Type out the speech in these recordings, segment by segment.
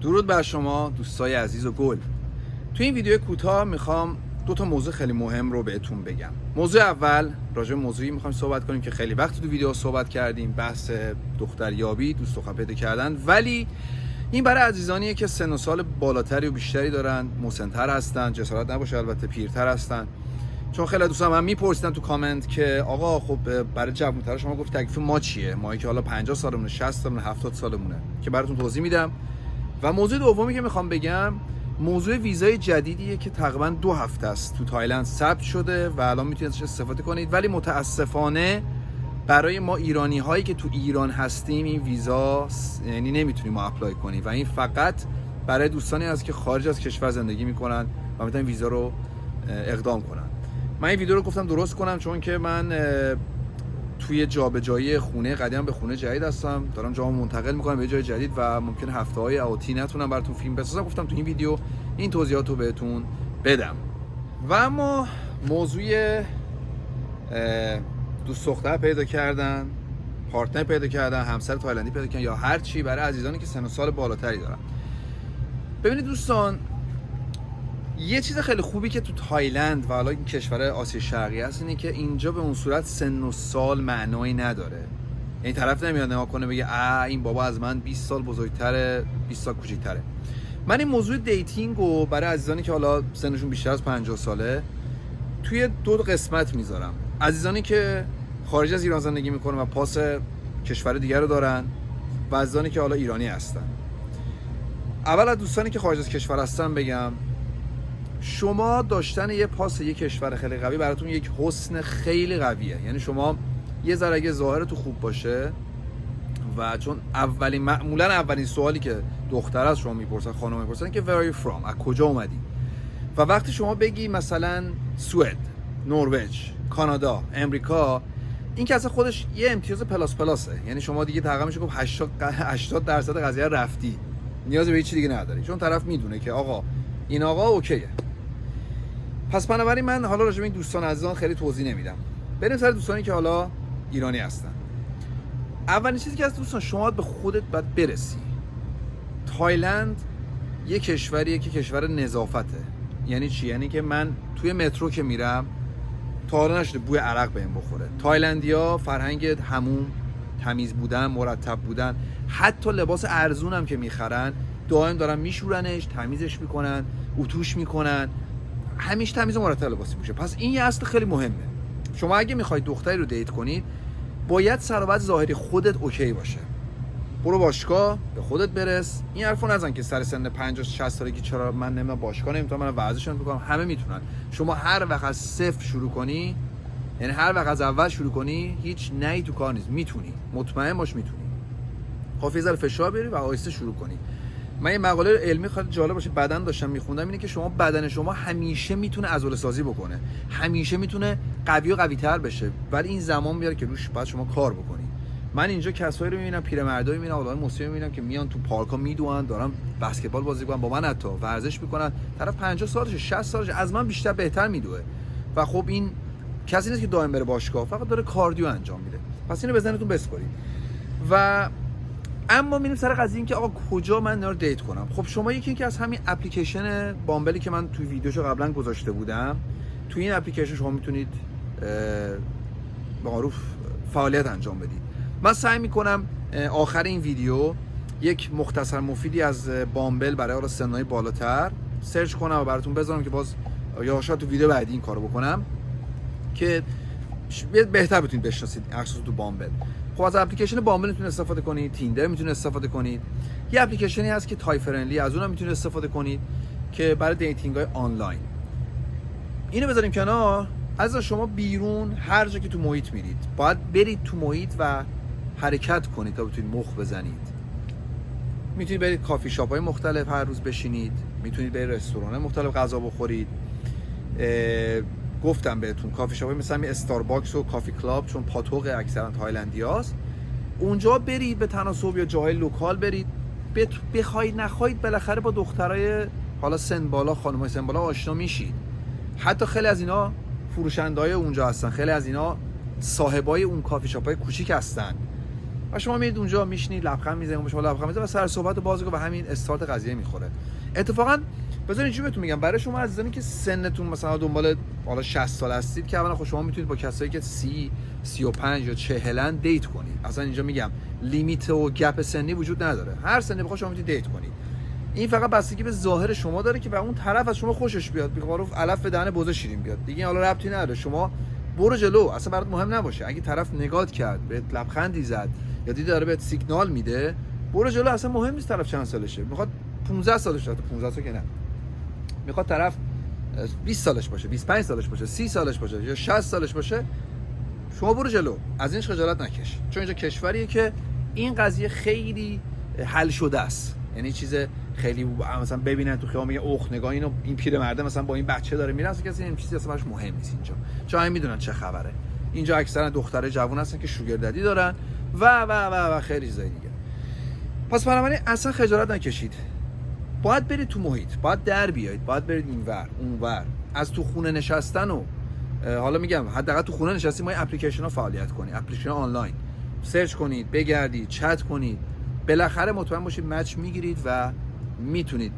درود بر شما دوستای عزیز و گل. تو این ویدیو کوتاه میخوام دو تا موضوع خیلی مهم رو بهتون بگم. موضوع اول راجع به موضوعی میخوایم صحبت کنیم که خیلی وقت تو ویدیو صحبت کردیم، بحث دختریابی، دوست دختر پیدا کردن، ولی این برای عزیزانیه که سن و سال بالاتری و بیشتری دارن، مسن‌تر هستن، جسارت نباشه البته پیرتر هستن. چون خیلی دوستان من میپرسیدن تو کامنت که آقا خب برای جوان‌تر شما گفت تکلیف ما چیه؟ ما که حالا 50 سالمونه، 60 سالمونه، 70 سالمونه، که براتون توضیح میدم. و موضوع دومی که میخوام بگم موضوع ویزای جدیدیه که تقریبا 2 هفته است تو تایلند ثبت شده و الان میتونید ازش استفاده کنید، ولی متاسفانه برای ما ایرانی هایی که تو ایران هستیم این ویزا یعنی نمیتونیم ما اپلای کنیم و این فقط برای دوستانی هست که خارج از کشور زندگی میکنن و میتونن ویزا رو اقدام کنن. من این ویدیو رو گفتم درست کنم چون که من توی جابجایی خونه قدیم به خونه جدید هستم، دارم جامو منتقل میکنم به جای جدید و ممکنه هفته‌های آتی نتونم براتون فیلم بسازم. گفتم تو این ویدیو این توضیحات رو بهتون بدم. و اما موضوع دوست دختر پیدا کردن، پارتنر پیدا کردن، همسر تایلندی پیدا کردن یا هر چی برای عزیزانی که سن و سال بالاتری دارن. ببینید دوستان، یه چیز خیلی خوبی که تو تایلند و حالا این کشور آسیا شرقی هست اینه که اینجا به اون صورت سن و سال معنایی نداره. یعنی طرف نمیاد نگاه کنه بگه این بابا از من 20 سال بزرگتره، 20 سال کوچیک‌تره. من این موضوع دیتینگ رو برای عزیزانی که حالا سنشون بیشتر از 50 ساله توی 2 قسمت میذارم. عزیزانی که خارج از ایران زندگی میکنن و پاس کشور دیگر رو دارن و عزیزانی که حالا ایرانی هستن. اول از دوستانی که خارج از کشور هستن بگم شما داشتن یه پاس یه کشور خیلی قوی براتون یک حسن خیلی قویه. یعنی شما یه ذره اگه ظاهرتون خوب باشه و چون معمولا اولین سوالی که دختر از شما میپرسن، خانم میپرسن که where are you from، از کجا اومدی؟ و وقتی شما بگی مثلا سوئد، نروژ، کانادا، امریکا، این که اصلا خودش یه امتیاز پلاسه. یعنی شما دیگه تقریبا میشه گفت 80% قضیه رفتی، نیاز به هیچ دیگه نداری، چون طرف میدونه که آقا این آقا اوکیه. پس بنابراین من حالا راجع به این دوستان عزیزان خیلی توضیح نمیدم. بریم سر دوستانی که حالا ایرانی هستن. اولین چیزی که از دوستان شما به خودت باید برسی. تایلند یه کشوریه که کشور نظافته. یعنی چی؟ یعنی که من توی مترو که میرم تا حالا نشده بوی عرق بهم بخوره. تایلندیا فرهنگ حموم، تمیز بودن، مرتب بودن، حتی لباس ارزون هم که میخرن دائم دارن میشورنش، تمیزش میکنن، اتوش میکنن، همیشه تمیز و مرتب لباس میشه. پس این یه اصل خیلی مهمه. شما اگه میخواید دختری رو دیت کنید باید سر و بعد ظاهری خودت اوکی باشه. برو باشگاه، به خودت برس. این حرفو نزن که سر سن 50 60 سالگی چرا من نمیدونم باشگاه نمیتونم، من ورزش نمیکنم. همه میتونن. شما هر وقت از صفر شروع کنی، یعنی هر وقت از اول شروع کنی، هیچ نهی تو کار نیست. میتونی، مطمئن باش میتونی. کافیه ذره فشار بیاری و آهسته شروع کنی. من یه مقاله علمی خیلی جالب باشه بدن داشتم میخوندم، اینه که شما بدن شما همیشه میتونه عضله سازی بکنه، همیشه میتونه قوی و قوی تر بشه، ولی این زمان میاره که روش بعد شما کار بکنی. من اینجا کسایی رو میبینم، پیرمردایی میبینم، آدمای مسنی میبینم که میان تو پارکا میدوئن، دارن بسکتبال بازی میکنن، با من حتی ورزش میکنن. طرف 50 سالشه، 60 سالشه، از من بیشتر بهتر میدوه و خب این کسی نیست که دائم بره باشگاه، فقط داره کاردیو انجام میده. پس اینو بزنتون بسپارید. و اما میریم سر قضیه این که آقا کجا من اینا رو دیت کنم. خب شما یکی که از همین اپلیکیشن بامبلی که من توی ویدیوشو قبلا گذاشته بودم، توی این اپلیکیشن شما میتونید به معروف فعالیت انجام بدید. من سعی میکنم آخر این ویدیو یک مختصر مفیدی از بامبل برای حالا سنای بالاتر سرچ کنم و براتون بذارم که باز یا شاید تو ویدیو بعدی این کارو بکنم که بهتر بتونید بشناسید اکسس تو بامبل. خب از اپلیکیشن بامبل میتونید استفاده کنید، تیندر میتونید استفاده کنید. یه اپلیکیشنی هست که تای فرندلی، از اونم میتونید استفاده کنید که برای دیتینگ های آنلاین. اینو بذاریم کنار. از شما بیرون هر جا که تو محیط میرید باید برید تو محیط و حرکت کنید تا بتونید مخ بزنید. میتونید برید کافی شاپ های مختلف هر روز بشینید، میتونید برید رستوران های مختلف غذا بخورید. گفتم بهتون کافی شاپ های مثلا استارباکس و کافی کلاب چون پاتوق اکثرا تایلندیاست، اونجا برید به تناسب یا جاهای لوکال برید. بخواید نخواید بالاخره با دخترای حالا سن بالا، خانمای سن بالا آشنا میشید. حتی خیلی از اینا فروشنده‌های اونجا هستن، خیلی از اینا صاحبای اون کافی شاپ‌های کوچیک هستن و شما میرید اونجا میشینید لبخند میزنید، با شما لبخند میزنه و سر صحبت باز و همین استارت قضیه میخوره. اتفاقا بذارید اینجوری بهتون میگم، برای شما عزیزانی که سنتون مثلا دنبال حالا 60 سال هستید که اولا خب شما میتونید با کسایی که 30 35 یا 40 دیت کنید. اصلا اینجا میگم لیمیت و گپ سنی وجود نداره، هر سنی بخواد شما میتونید دیت کنید. این فقط بستگی به ظاهر شما داره که به اون طرف از شما خوشش بیاد، به قول علف به دهن بوزه شیرین بیاد دیگه. حالا ربطی نداره، شما برو جلو، اصلا برات مهم نباشه. اگه طرف نگات کرد، بهت لبخندی زد یا دیدی داره بهت سیگنال میده، برو جلو، اصلا مهم نیست طرف چند سالشه. میخواد 15 سالشه، 15 سال که نه، میخواد طرف 20 سالش باشه، 25 سالش باشه، 30 سالش باشه یا 60 سالش باشه، شما برو جلو، از اینش خجالت نکش. چون اینجا کشوریه که این قضیه خیلی حل شده است. یعنی چیز خیلی مثلا ببینن تو خیابون میگه اوخ نگاه اینو، این پیرمرده مثلا با این بچه داره میره، اصلا کسی این چیزی اصلا براش مهم نیست اینجا. چون همه میدونن چه خبره. اینجا اکثرا دختره جوون هستن که شوگر ددی دارن و خیلی چیزای دیگه. پس بنابراین اصلا خجالت نکشید. باید برید تو محیط، باید در بیایید، باید برید اینور اونور. از تو خونه نشستن و حالا میگم حداقل تو خونه نشستی ما اپلیکیشن ها فعالیت کنید، اپلیکیشن آنلاین سرچ کنید، بگردید، چت کنید، بالاخره مطمئن باشید مچ میگیرید و میتونید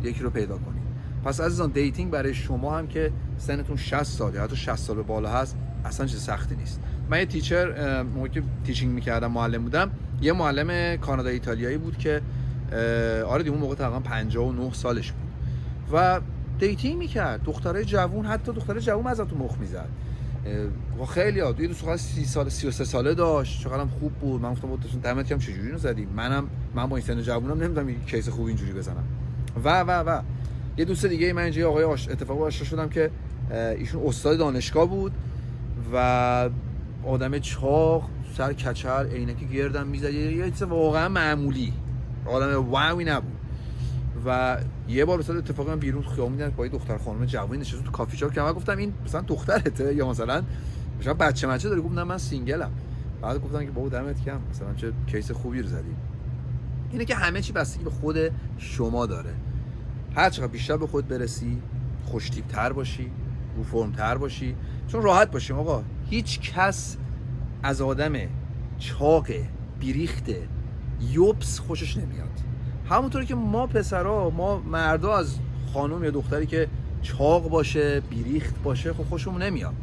یکی رو پیدا کنید. پس عزیزان دیتینگ برای شما هم که سنتون 60 سال یا حتی 60 سال به بالا هست اصلا چیز سختی نیست. من یه تیچر موقعی که تیچینگ میکردم، معلم بودم، یه معلم کانادا ایتالیایی بود که آره اون موقع تقریبا 59 سالش بود و دیتینگ میکرد دخترای جوون، حتی دخترای جوون ازتون مخ میزد و خیلی ها یه دوست 30 سال 33 ساله داشت، چقدرم خوب بود. من گفتم بودتون دمت گرم چجوری اینو زدی، من با این سن جوونم نمیدونم یه کیس خوب اینجوری بزنم و یه دوست دیگه من اینجا آقای اتفاقا آشنا شدم که ایشون استاد دانشگاه بود و آدم چاق، سر کچل، عینک گردم میزد، یه چیز واقعا معمولی، آدم واوی نبود. و یه بار مثلا اتفاقا بیرون خیابون دیدم با یه دختر خانم جوانی نشسته تو کافی شاپ که من گفتم این مثلا دخترته یا مثلا بچه داره؟ گفتم من سینگلم. بعد گفتم که بابا دمت گرم، مثلا چه کیس خوبی رو زدی. اینه که همه چی بستگی به خود شما داره. هر چقدر بیشتر به خود برسی، خوش تیپ تر باشی، رو فرم تر باشی، چون راحت باشیم آقا. هیچ کس از آدم چاق بیریخت یوبس خوشش نمیاد. همونطوری که ما پسرا، ما مردا از خانم یا دختری که چاق باشه، بیریخت باشه خب خوشمون نمیاد.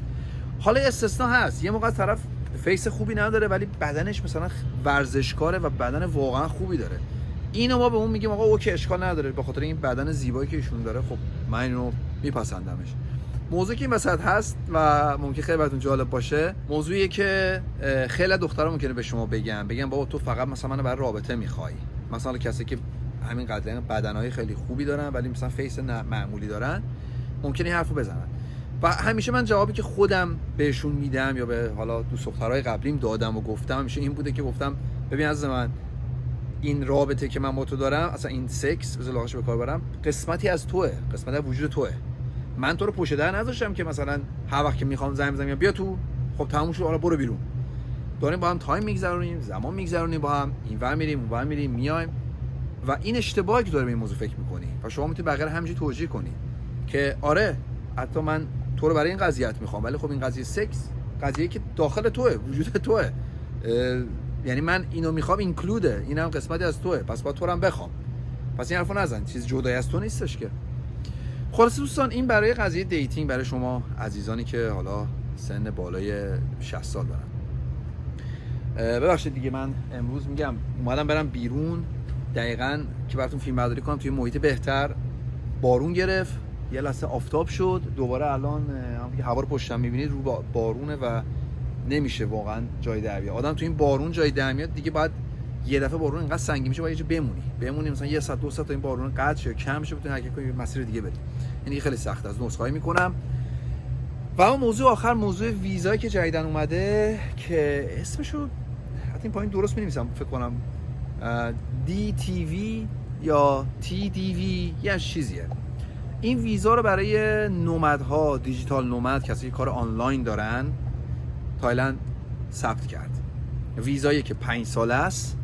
حالا استثنا هست، یه موقع طرف فیس خوبی نداره ولی بدنش مثلا ورزشکاره و بدن واقعا خوبی داره، اینو ما به اون میگیم آقا اوکی اشکال نداره، به خاطر این بدن زیبایی که ایشون داره خب من اینو میپسندمش. موضوعی که این وسط هست و ممکن خیلی براتون جالب باشه، موضوعیه که خیلی دخترها ممکنه به شما بگن بابا تو فقط مثلا منو برای رابطه میخوای. مثلا کسی که همین قدر بدنهای خیلی خوبی دارن ولی مثلا فیس معمولی دارن ممکنه این حرفو بزنن. و همیشه من جوابی که خودم بهشون میدم یا به حالا دوست دخترای قبلیم دادم و گفتم همیشه این بوده که گفتم ببین عزیز من، این رابطه که من با تو دارم، اصلا این سکس بذار لاغش به کار برم، قسمتی از توئه، قسمتی از وجود توئه. من تو رو پشت در نذاشتم که مثلا هر وقت که میخوام زنگ بزنم بیا تو، خب تموم شد حالا برو بیرون. داریم با هم تایم میگذرونیم، زمان میگذرونیم با هم، اینور میریم اونور میریم میایم. و این اشتباهی که داره به این موضوع فکر میکنی و شما میتونی بغیر همینجوری توجیه کنی که آره حتی من تو رو برای این قضیت میخوام ولی خب این قضیه سکس قضیه که داخل توئه، وجود توئه، یعنی من اینو میخوام اینکلوده، اینم قسمتی از توئه، پس باید تو رو هم بخوام. پس این حرفو نزن، چیز جدای از تو نیستش که. خلاص دوستان این برای قضیه دیتینگ برای شما عزیزانی که حالا سن بالای 60 سال دارن. ببخشید دیگه من امروز میگم اومدم برم بیرون دقیقاً که براتون فیلم برداری کنم توی محیط بهتر. بارون گرفت، یه لحظه آفتاب شد، دوباره الان همون که هوا رو پشتم میبینید رو بارونه و نمیشه واقعا جای در بیاد. آدم تو این بارون جای در میاد دیگه، باید یه دفعه بارون اینقدر سنگین میشه باید یه جا بمونی مثلا یه ساعت دو ساعت تا این بارون قطع شه کم شه بتونی حرکت کنی مسیر دیگه بری. یعنی خیلی سخت از نسخه‌ای میکنم. و اون موضوع آخر، موضوع ویزایی که جدیدن اومده که اسمشو حتی این پایین درست می‌نویسم فکر کنم DTV یا TDV یه چیزیه. این ویزا رو برای نومدها، دیجیتال نومد، کسی که کار آنلاین دارن، تایلند ثبت کرد. ویزایی که 5 ساله است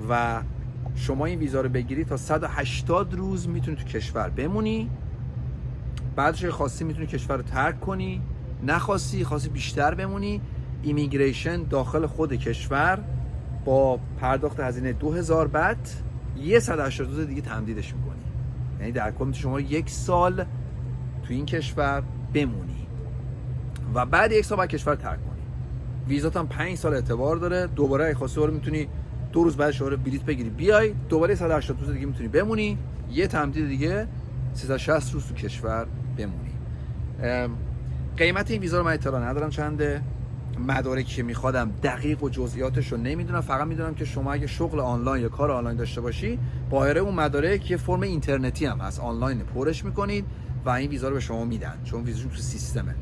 و شما این ویزا رو بگیری تا 180 روز میتونی تو کشور بمونی. بعدش خواستی میتونی کشور رو ترک کنی، نخواستی خواستی بیشتر بمونی، ایمیگریشن داخل خود کشور با پرداخت هزینه 2000 بات 180 روز دیگه تمدیدش میکنی. یعنی در کل شما 1 سال تو این کشور بمونی و بعد 1 سال بعد کشور ترک کنی. ویزات هم 5 سال اعتبار داره. دوباره اگه خواستی رو میتونی 2 روز بعد شما بلیط بگیری بیای، دوباره 180 روز دیگه میتونی بمونی، یه تمدید دیگه 360 روز تو کشور بمونی. قیمت این ویزا رو من اطلاع ندارم چنده، مدارکی که میخوادم دقیق و جزئیاتش رو نمیدونم، فقط میدونم که شما اگه شغل آنلاین یا کار آنلاین داشته باشی با اون مدارک یه فرم اینترنتی هم هست، آنلاین پرش میکنید و این ویزا رو به شما میدن چون ویزاشون تو سیستمه.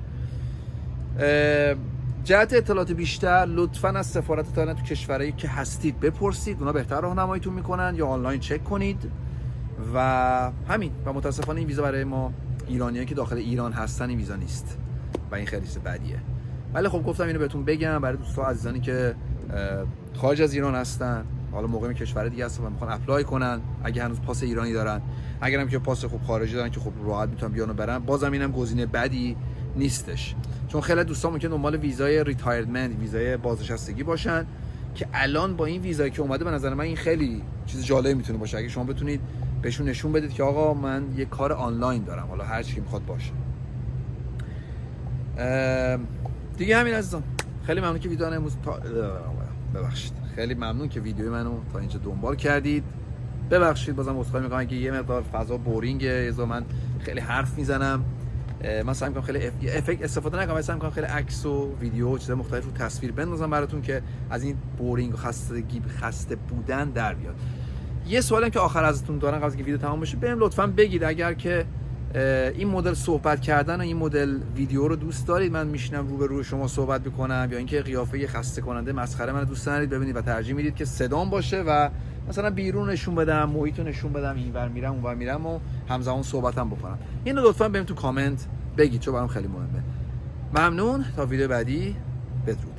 جهت اطلاعات بیشتر لطفاً از سفارت تایلند تو کشورایی که هستید بپرسید، اونا بهتر راهنماییتون میکنن، یا آنلاین چک کنید و همین. و متاسفانه این ویزا برای ما ایرانیایی که داخل ایران هستن این ویزا نیست و این خیلی بدیه. ولی خب گفتم اینو بهتون بگم برای دوستان عزیزانی که خارج از ایران هستن، حالا مقیم کشور دیگه هستن و میخوان اپلای کنن، اگه هنوز پاس ایرانی دارن، اگر هم که پاس خوب خارجی دارن که خب راحت میتونن بیان و برن، بازم اینم گزینه بدی نیستش. چون خیلی دوستان ممکن دنبال ویزای ریتایرمنت، ویزای بازنشستگی باشن که الان با این ویزایی که اومده به نظر من این خیلی چیز جالبی میتونه باشه اگه شما بتونید بهشون نشون بدید که آقا من یه کار آنلاین دارم، حالا هر چی که میخواد باشه. دیگه همین عزیزان، خیلی ممنون که ویدیو امروز ببخشید، خیلی ممنون که ویدیوی منو تا اینجا دنبال کردید. ببخشید بازم عذرخواهی میکنم اگه یه مقدار فضا بورینگه، من خیلی حرف میزنم، من سعی میکنم خیلی افکت استفاده نکنم، سعی میکنم خیلی عکس و ویدیو و چیزای مختلف رو تصویر بندازم براتون که از این بورینگ و خسته بودن در بیاد. یه سوالم که آخر ازتون دارم قبل از اینکه ویدیو تمام بشه، بهم لطفاً بگید اگر که این مدل صحبت کردن و این مدل ویدیو رو دوست دارید من میشینم روبروی شما صحبت بکنم، یا اینکه قیافه خسته کننده مسخره من دوست ندارید ببینید و ترجیح میدید که صدام باشه و مثلا بیرون نشون بدم، محیط رو نشون بدم، اینور میرم اونور میرم و همزمان صحبتم بکنم. اینو لطفاً بهم تو کامنت بگید چون برام خیلی مهمه. ممنون، تا ویدیو بعدی، بدرود.